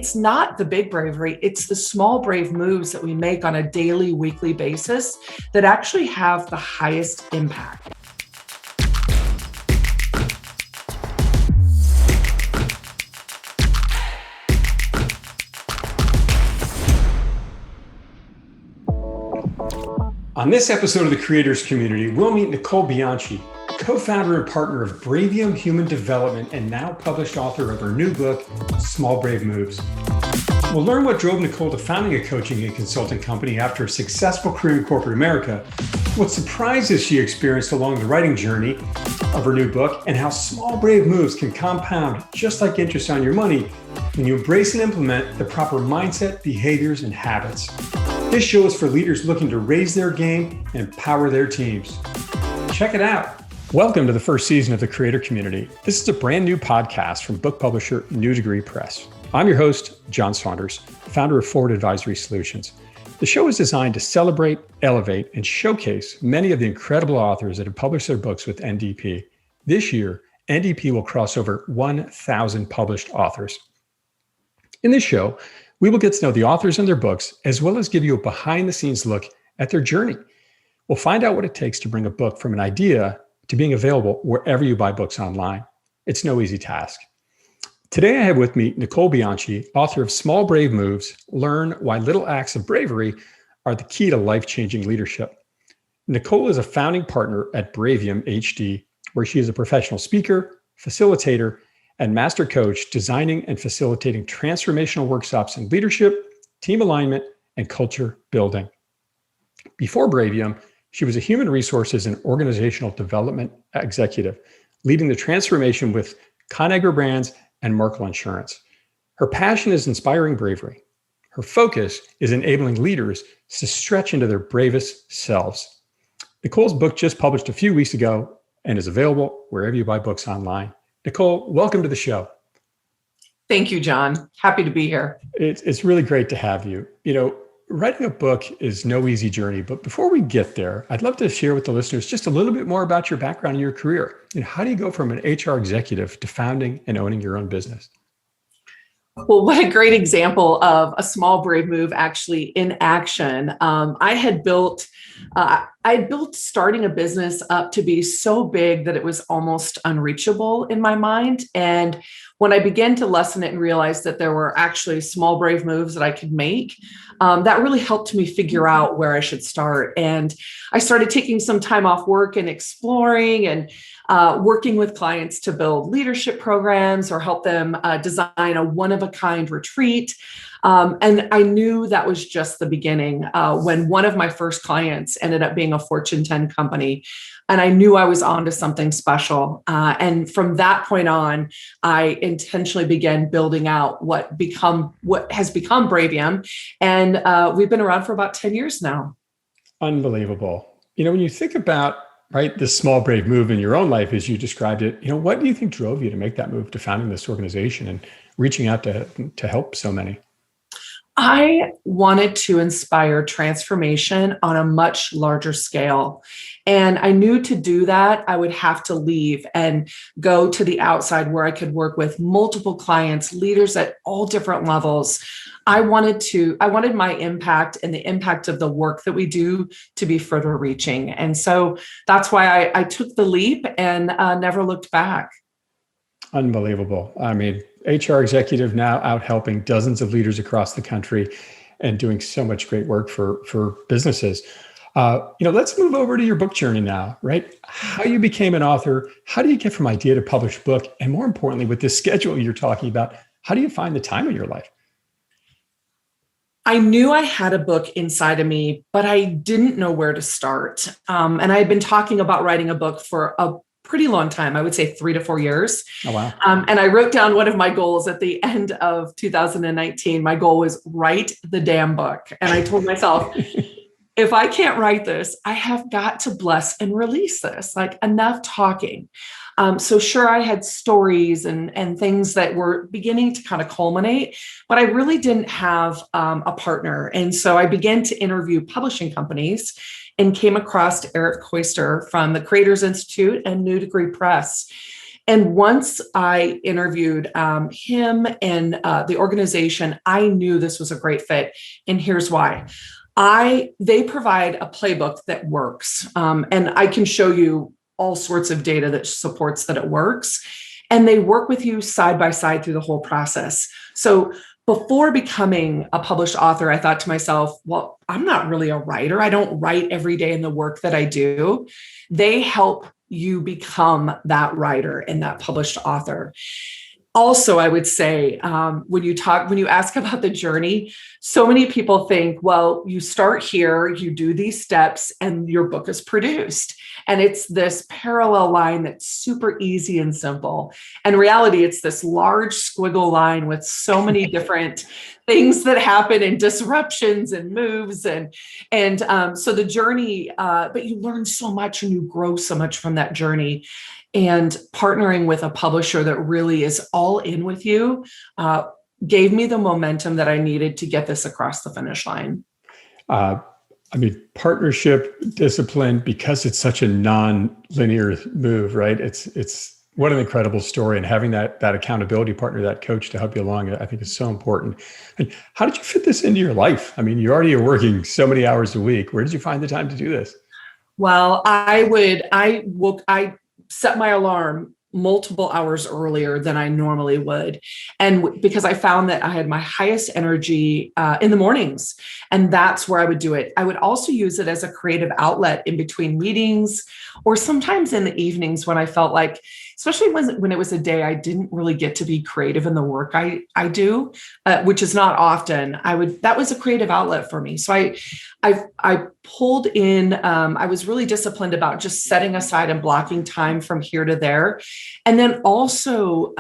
it's not the big bravery, it's the small brave moves that we make on a daily, weekly basis that actually have the highest impact. On this episode of the Creators Community, we'll meet Nicole Bianchi, co-founder and partner of Bravium Human Development and now published author of her new book, Small Brave Moves. We'll learn what drove Nicole to founding a coaching and consulting company after a successful career in corporate America, what surprises she experienced along the writing journey of her new book, and how small brave moves can compound just like interest on your money when you embrace and implement the proper mindset, behaviors, and habits. This show is for leaders looking to raise their game and empower their teams. Check it out. Welcome to the first season of the Creator Community. This is a brand new podcast from book publisher New Degree Press. I'm your host, John Saunders, founder of Forward Advisory Solutions. The show is designed to celebrate, elevate, and showcase many of the incredible authors that have published their books with NDP. This year, NDP will cross over 1,000 published authors. In this show, we will get to know the authors and their books, as well as give you a behind-the-scenes look at their journey. We'll find out what it takes to bring a book from an idea to being available wherever you buy books online. It's no easy task. Today, I have with me Nicole Bianchi, author of Small Brave Moves, Learn Why Little Acts of Bravery Are the Key to Life-Changing Leadership. Nicole is a founding partner at Bravium HD, where she is a professional speaker, facilitator, and master coach designing and facilitating transformational workshops in leadership, team alignment, and culture building. Before Bravium, she was a human resources and organizational development executive, leading the transformation with Conagra Brands and Merkle Insurance. Her passion is inspiring bravery. Her focus is enabling leaders to stretch into their bravest selves. Nicole's book just published a few weeks ago and is available wherever you buy books online. Nicole, welcome to the show. Thank you, John. Happy to be here. It's really great to have you. You know, writing a book is no easy journey, but before we get there, I'd love to share with the listeners just a little bit more about your background and your career. You know, how do you go from an HR executive to founding and owning your own business? Well, what a great example of a small brave move actually in action. I had built starting a business up to be so big that it was almost unreachable in my mind. And when I began to lessen it and realize that there were actually small brave moves that I could make, that really helped me figure out where I should start. And I started taking some time off work and exploring and working with clients to build leadership programs or help them design a one-of-a-kind retreat. And I knew that was just the beginning when one of my first clients ended up being a Fortune 10 company. And I knew I was onto something special. And from that point on, I intentionally began building out what has become Bravium. And we've been around for about 10 years now. Unbelievable. You know, when you think about this small brave move in your own life, as you described it, you know, what do you think drove you to make that move to founding this organization and reaching out to help so many? I wanted to inspire transformation on a much larger scale. And I knew to do that, I would have to leave and go to the outside where I could work with multiple clients, leaders at all different levels. I wanted my impact and the impact of the work that we do to be further reaching. And so that's why I took the leap and never looked back. Unbelievable. I mean, HR executive now out helping dozens of leaders across the country and doing so much great work for businesses. Let's move over to your book journey now, right? How you became an author, how do you get from idea to published book? And more importantly, with this schedule you're talking about, how do you find the time in your life? I knew I had a book inside of me, but I didn't know where to start. And I had been talking about writing a book for a pretty long time. I would say 3 to 4 years. Oh, wow. And I wrote down one of my goals at the end of 2019. My goal was write the damn book. And I told myself, if I can't write this, I have got to bless and release this, like enough talking. So sure, I had stories and things that were beginning to kind of culminate, but I really didn't have a partner. And so I began to interview publishing companies and came across Eric Koister from the Creators Institute and New Degree Press. And once I interviewed him and the organization, I knew this was a great fit. And here's why. They provide a playbook that works. And I can show you all sorts of data that supports that it works. And they work with you side by side through the whole process. So before becoming a published author, I thought to myself, well, I'm not really a writer. I don't write every day in the work that I do. They help you become that writer and that published author. Also, I would say when you ask about the journey, so many people think, well, you start here, you do these steps, and your book is produced. And it's this parallel line that's super easy and simple. And in reality, it's this large squiggle line with so many different things that happen and disruptions and moves. So the journey, but you learn so much and you grow so much from that journey. And partnering with a publisher that really is all in with you gave me the momentum that I needed to get this across the finish line. Partnership, discipline, because it's such a non-linear move, right? It's what an incredible story. And having that accountability partner, that coach to help you along, I think is so important. And how did you fit this into your life? I mean, you already are working so many hours a week. Where did you find the time to do this? Well, I set my alarm multiple hours earlier than I normally would. And because I found that I had my highest energy in the mornings, and that's where I would do it. I would also use it as a creative outlet in between meetings, or sometimes in the evenings when I felt like, especially when it was a day I didn't really get to be creative in the work I do, which is not often. That was a creative outlet for me. So I pulled in, I was really disciplined about just setting aside and blocking time from here to there. And then also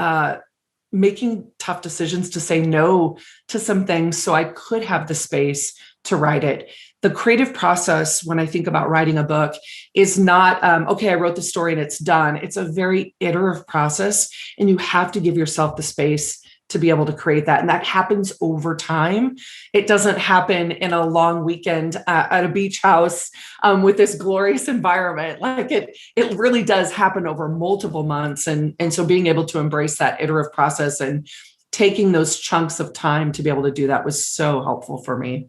making tough decisions to say no to some things so I could have the space to write it. The creative process, when I think about writing a book, is not, okay, I wrote the story and it's done. It's a very iterative process, and you have to give yourself the space to be able to create that. And that happens over time. It doesn't happen in a long weekend at a beach house with this glorious environment. Like it really does happen over multiple months. And so being able to embrace that iterative process and taking those chunks of time to be able to do that was so helpful for me.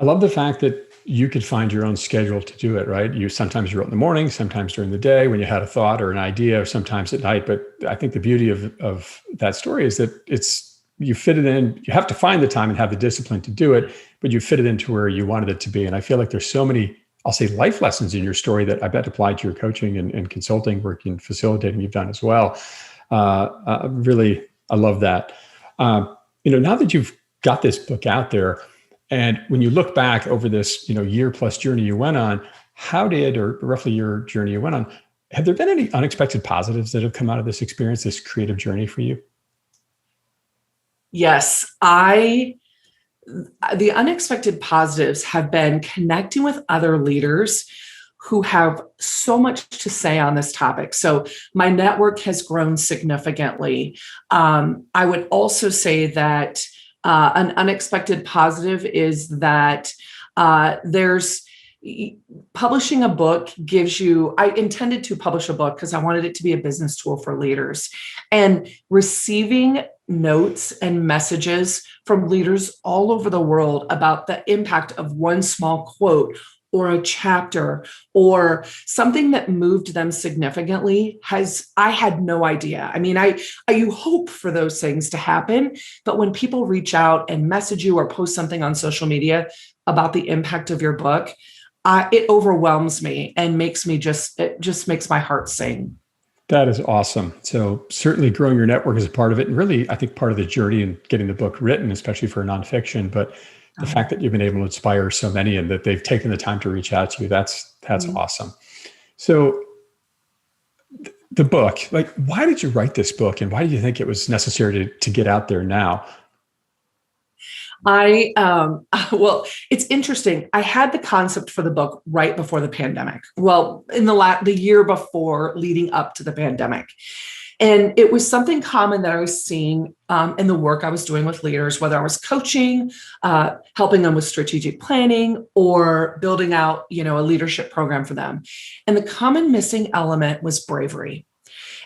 I love the fact that you could find your own schedule to do it, right? Sometimes you wrote in the morning, sometimes during the day when you had a thought or an idea, or sometimes at night. But I think the beauty of that story is that you fit it in. You have to find the time and have the discipline to do it, but you fit it into where you wanted it to be. And I feel like there's so many, I'll say, life lessons in your story that I bet apply to your coaching and consulting work and facilitating you've done as well. Really, I love that. Now that you've got this book out there, and when you look back over this, year plus journey you went on, or roughly your journey you went on, have there been any unexpected positives that have come out of this experience, this creative journey for you? Yes, the unexpected positives have been connecting with other leaders who have so much to say on this topic. So my network has grown significantly. I would also say that an unexpected positive is that publishing a book gives you, I intended to publish a book because I wanted it to be a business tool for leaders, and receiving notes and messages from leaders all over the world about the impact of one small quote or a chapter or something that moved them significantly I had no idea. I mean, you hope for those things to happen, but when people reach out and message you or post something on social media about the impact of your book, it overwhelms me and it just makes my heart sing. That is awesome. So certainly growing your network is a part of it. And really, I think part of the journey in getting the book written, especially for nonfiction, but the fact that you've been able to inspire so many and that they've taken the time to reach out to you, that's awesome. So the book, why did you write this book, and why do you think it was necessary to get out there now? Well, it's interesting. I had the concept for the book right before the pandemic. Well, in the year before leading up to the pandemic. And it was something common that I was seeing in the work I was doing with leaders, whether I was coaching, helping them with strategic planning, or building out, a leadership program for them. And the common missing element was bravery.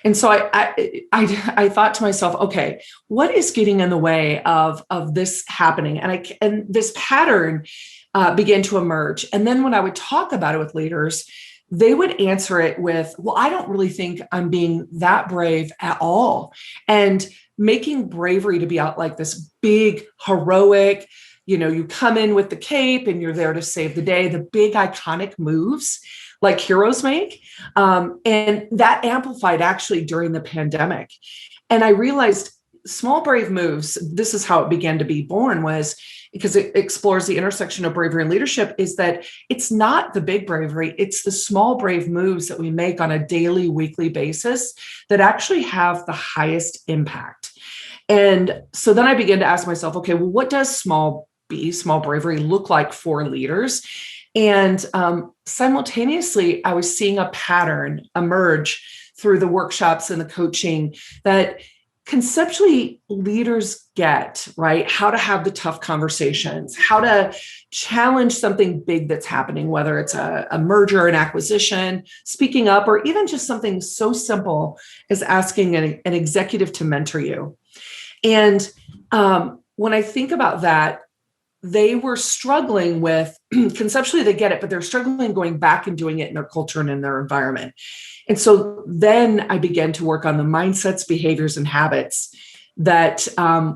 And so I thought to myself, okay, what is getting in the way of this happening? And this pattern began to emerge. And then when I would talk about it with leaders, they would answer it with, well, I don't really think I'm being that brave at all. And making bravery to be out like this big, heroic, you come in with the cape and you're there to save the day, the big iconic moves like heroes make. And that amplified actually during the pandemic. And I realized small, brave moves, this is how it began to be born, was because it explores the intersection of bravery and leadership, is that it's not the big bravery, it's the small, brave moves that we make on a daily, weekly basis that actually have the highest impact. And so then I began to ask myself, okay, well, what does small bravery look like for leaders? And simultaneously, I was seeing a pattern emerge through the workshops and the coaching that conceptually leaders get, right? How to have the tough conversations, how to challenge something big that's happening, whether it's a merger, an acquisition, speaking up, or even just something so simple as asking an executive to mentor you. And when I think about that, they were struggling with, conceptually they get it, but they're struggling going back and doing it in their culture and in their environment. And so then I began to work on the mindsets, behaviors, and habits that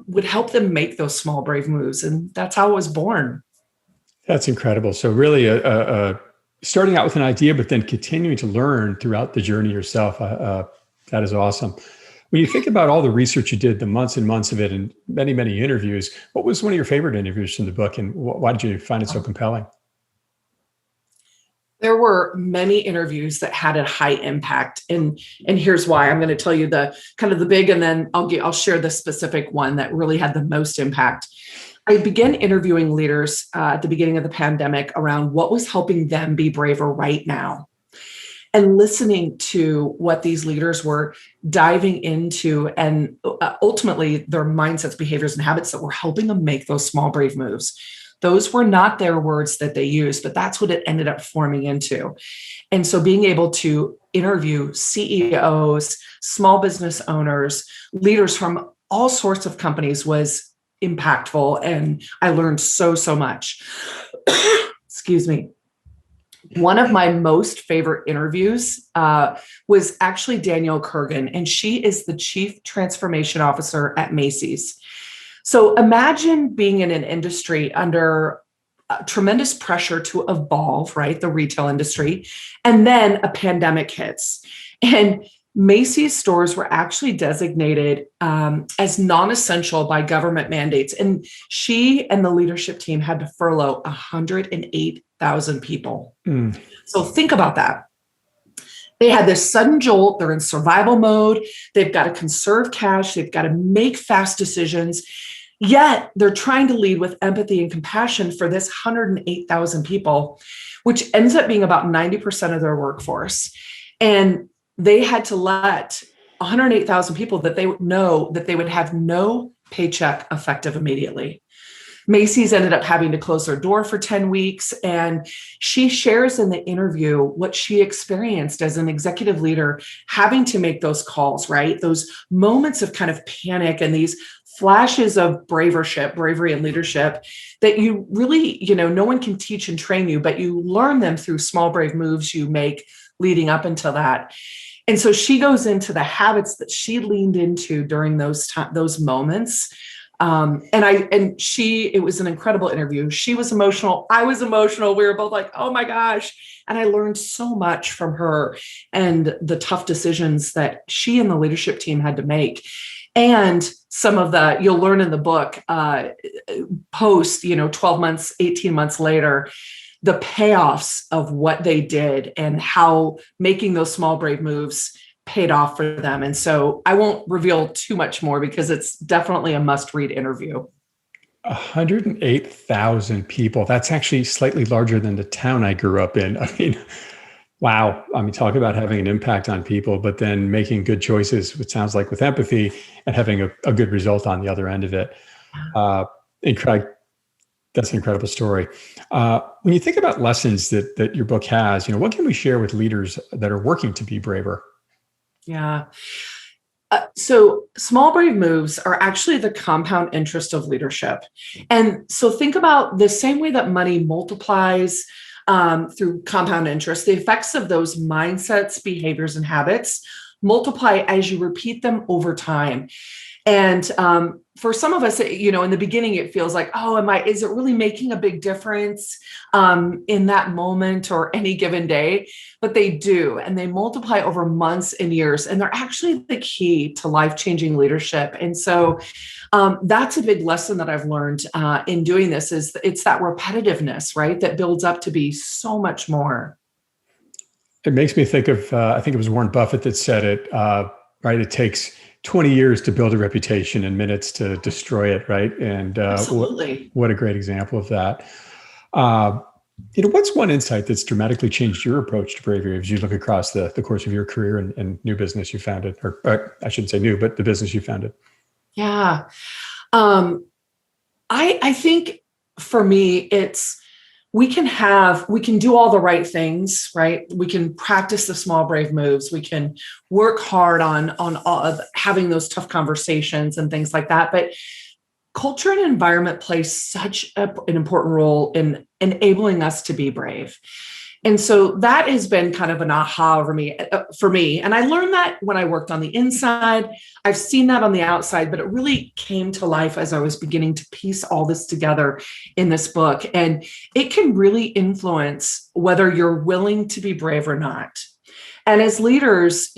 would help them make those small, brave moves. And that's how it was born. That's incredible. So really starting out with an idea, but then continuing to learn throughout the journey yourself. That is awesome. When you think about all the research you did, the months and months of it, and many, many interviews, what was one of your favorite interviews from the book, and why did you find it so compelling? There were many interviews that had a high impact, and here's why. I'm going to tell you the kind of the big, and then I'll share the specific one that really had the most impact. I began interviewing leaders at the beginning of the pandemic around what was helping them be braver right now, and listening to what these leaders were diving into, and ultimately their mindsets, behaviors, and habits that were helping them make those small, brave moves. Those were not their words that they used, but that's what it ended up forming into. And so being able to interview CEOs, small business owners, leaders from all sorts of companies was impactful. And I learned so much. Excuse me. One of my most favorite interviews was actually Danielle Kurgan, and she is the Chief Transformation Officer at Macy's. So imagine being in an industry under tremendous pressure to evolve, right? The retail industry, and then a pandemic hits. And Macy's stores were actually designated as non-essential by government mandates. And she and the leadership team had to furlough 108,000 people. So think about that. They had this sudden jolt. They're in survival mode. They've got to conserve cash. They've got to make fast decisions. Yet they're trying to lead with empathy and compassion for this 108,000 people, which ends up being about 90% of their workforce. And they had to let 108,000 people that they would know that they would have no paycheck effective immediately. Macy's ended up having to close their door for 10 weeks. And she shares in the interview what she experienced as an executive leader, having to make those calls, right? Those moments of kind of panic and these flashes of bravery and leadership that you really, no one can teach and train you, but you learn them through small, brave moves you make leading up until that. And so she goes into the habits that she leaned into during those moments. It was an incredible interview. She was emotional. I was emotional. We were both like, oh my gosh. And I learned so much from her and the tough decisions that she and the leadership team had to make. And some of you'll learn in the book, post, 12 months, 18 months later, the payoffs of what they did and how making those small, brave moves paid off for them. And so I won't reveal too much more because it's definitely a must-read interview. 108,000 people. That's actually slightly larger than the town I grew up in. I mean, wow. I mean, talk about having an impact on people, but then making good choices, which sounds like with empathy, and having a good result on the other end of it. That's an incredible story. When you think about lessons that your book has, what can we share with leaders that are working to be braver? Yeah. So small brave moves are actually the compound interest of leadership. And so think about the same way that money multiplies through compound interest, the effects of those mindsets, behaviors, and habits multiply as you repeat them over time. And for some of us, in the beginning, it feels like, oh, is it really making a big difference in that moment or any given day? But they do, and they multiply over months and years, and they're actually the key to life-changing leadership. And so that's a big lesson that I've learned in doing this is it's that repetitiveness, right? That builds up to be so much more. It makes me think of, I think it was Warren Buffett that said it, right? It takes 20 years to build a reputation and minutes to destroy it, right? And Absolutely. What a great example of that. What's one insight that's dramatically changed your approach to bravery as you look across the course of your career and new business you founded, or I shouldn't say new, but the business you founded? Yeah. I think for me, we can do all the right things, right? We can practice the small, brave moves. We can work hard on all of having those tough conversations and things like that. But culture and environment play such an important role in enabling us to be brave. And so that has been kind of an aha for me. And I learned that when I worked on the inside. I've seen that on the outside, but it really came to life as I was beginning to piece all this together in this book. And it can really influence whether you're willing to be brave or not. And as leaders,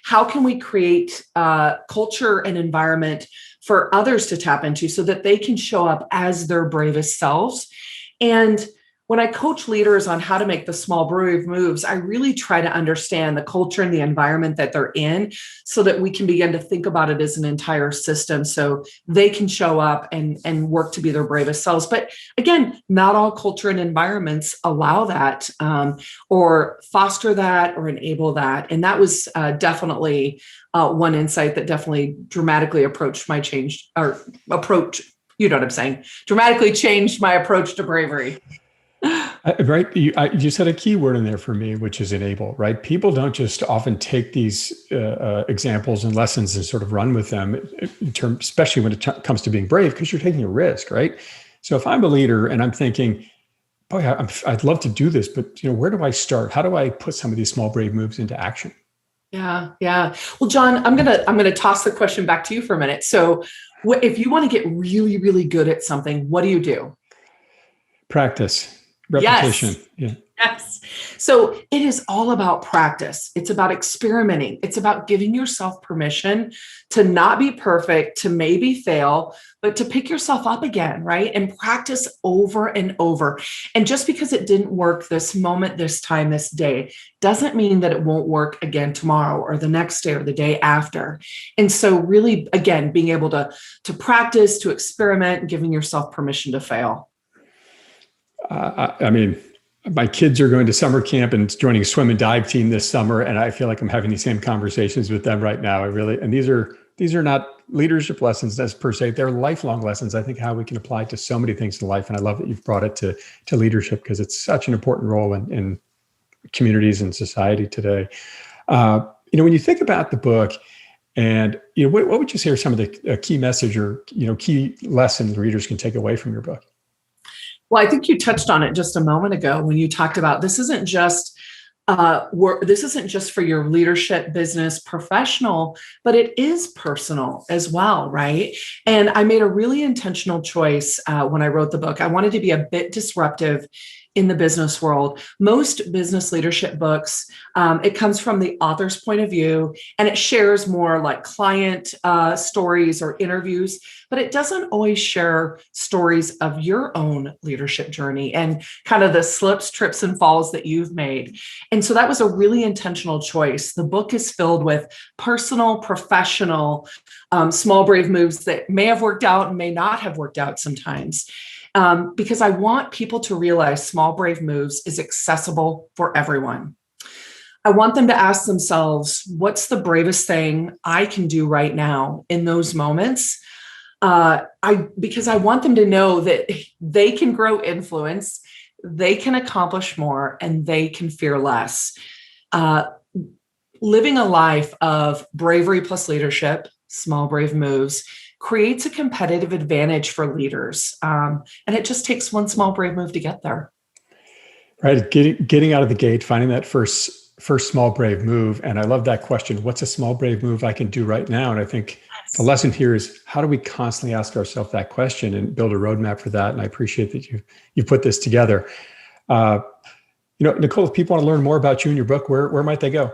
how can we create culture and environment for others to tap into so that they can show up as their bravest selves? And when I coach leaders on how to make the small brave moves, I really try to understand the culture and the environment that they're in so that we can begin to think about it as an entire system so they can show up and work to be their bravest selves. But again, not all culture and environments allow that or foster that or enable that. And that was definitely one insight that definitely dramatically dramatically changed my approach to bravery. Right. You said a key word in there for me, which is enable, right? People don't just often take these examples and lessons and sort of run with them especially when it comes to being brave, because you're taking a risk, right? So if I'm a leader and I'm thinking, boy, I'd love to do this, but where do I start? How do I put some of these small, brave moves into action? Yeah. Yeah. Well, John, I'm going to toss the question back to you for a minute. So if you want to get really, really good at something, what do you do? Practice. Repetition. Yes. Yes. So it is all about practice. It's about experimenting. It's about giving yourself permission to not be perfect, to maybe fail, but to pick yourself up again, right? And practice over and over. And just because it didn't work this moment, this time, this day, doesn't mean that it won't work again tomorrow or the next day or the day after. And so really, again, being able to practice, to experiment, and giving yourself permission to fail. I mean, my kids are going to summer camp and joining a swim and dive team this summer, and I feel like I'm having these same conversations with them right now. And these are not leadership lessons as per se; they're lifelong lessons. I think how we can apply it to so many things in life, and I love that you've brought it to leadership because it's such an important role in communities and society today. When you think about the book, and what would you say are some of the key message or key lessons readers can take away from your book? Well, I think you touched on it just a moment ago when you talked about this isn't just work. This isn't just for your leadership, business, professional, but it is personal as well, right? And I made a really intentional choice when I wrote the book. I wanted to be a bit disruptive in the business world. Most business leadership books, it comes from the author's point of view, and it shares more like client stories or interviews, but it doesn't always share stories of your own leadership journey and kind of the slips, trips, and falls that you've made. And so that was a really intentional choice. The book is filled with personal, professional, small, brave moves that may have worked out and may not have worked out sometimes. Because I want people to realize small, brave moves is accessible for everyone. I want them to ask themselves, what's the bravest thing I can do right now in those moments? Because I want them to know that they can grow influence, they can accomplish more, and they can fear less. Living a life of bravery plus leadership, small, brave moves, creates a competitive advantage for leaders. And it just takes one small, brave move to get there. Right. Getting out of the gate, finding that first small, brave move. And I love that question. What's a small, brave move I can do right now? And I think the lesson here is, how do we constantly ask ourselves that question and build a roadmap for that? And I appreciate that you put this together. Nicole, if people want to learn more about you and your book, where might they go?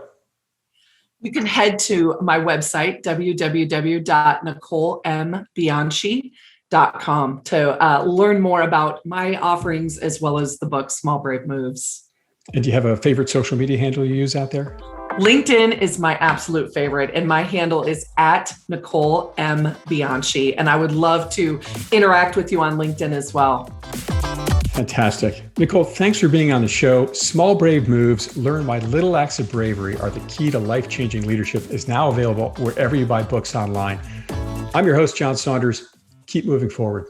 You can head to my website, www.nicolembianchi.com, to learn more about my offerings as well as the book, Small Brave Moves. And do you have a favorite social media handle you use out there? LinkedIn is my absolute favorite, and my handle is at Nicole M. Bianchi. And I would love to interact with you on LinkedIn as well. Fantastic. Nicole, thanks for being on the show. Small Brave Moves, Learn Why Little Acts of Bravery Are the Key to Life-Changing Leadership is now available wherever you buy books online. I'm your host, John Saunders. Keep moving forward.